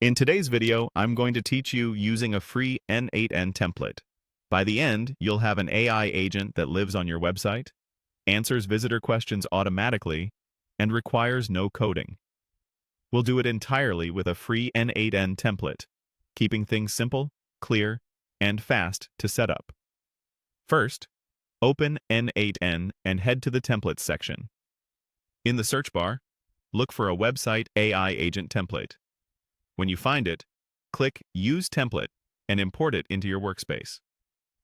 In today's video, I'm going to teach you using a free N8N template. By the end, you'll have an AI agent that lives on your website, answers visitor questions automatically, and requires no coding. We'll do it entirely with a free N8N template, keeping things simple, clear, and fast to set up. First, open N8N and head to the Templates section. In the search bar, look for a website AI agent template. When you find it, click Use Template and import it into your workspace.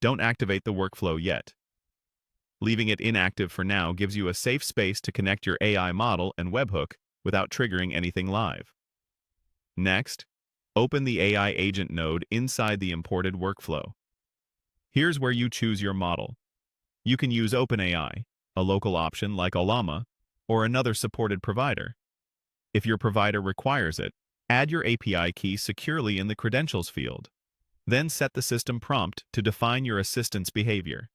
Don't activate the workflow yet. Leaving it inactive for now gives you a safe space to connect your AI model and webhook without triggering anything live. Next, open the AI agent node inside the imported workflow. Here's where you choose your model. You can use OpenAI, a local option like Llama, or another supported provider. If your provider requires it, add your API key securely in the credentials field. Then set the system prompt to define your assistant's behavior.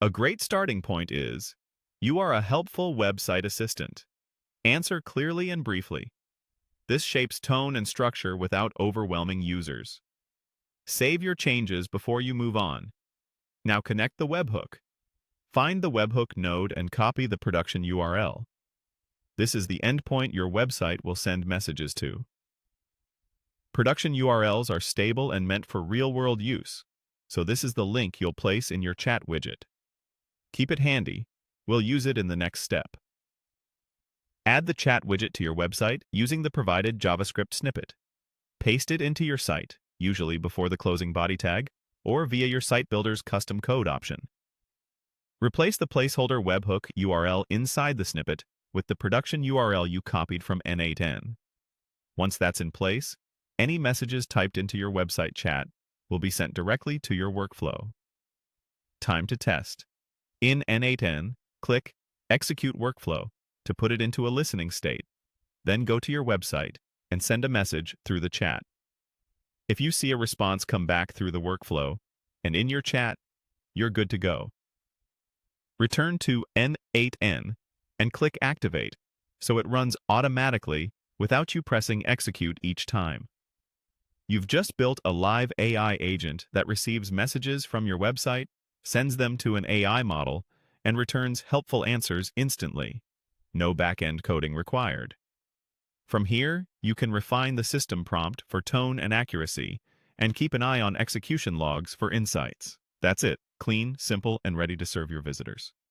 A great starting point is, you are a helpful website assistant. Answer clearly and briefly. This shapes tone and structure without overwhelming users. Save your changes before you move on. Now connect the webhook. Find the webhook node and copy the production URL. This is the endpoint your website will send messages to. Production URLs are stable and meant for real-world use, so this is the link you'll place in your chat widget. Keep it handy. We'll use it in the next step. Add the chat widget to your website using the provided JavaScript snippet. Paste it into your site, usually before the closing body tag, or via your site builder's custom code option. Replace the placeholder webhook URL inside the snippet with the production URL you copied from N8N. Once that's in place, any messages typed into your website chat will be sent directly to your workflow. Time to test. In N8N, click Execute Workflow to put it into a listening state. Then go to your website and send a message through the chat. If you see a response come back through the workflow and in your chat, you're good to go. Return to N8N and click Activate so it runs automatically without you pressing Execute each time. You've just built a live AI agent that receives messages from your website, sends them to an AI model, and returns helpful answers instantly. No back-end coding required. From here, you can refine the system prompt for tone and accuracy, and keep an eye on execution logs for insights. That's it. Clean, simple, and ready to serve your visitors.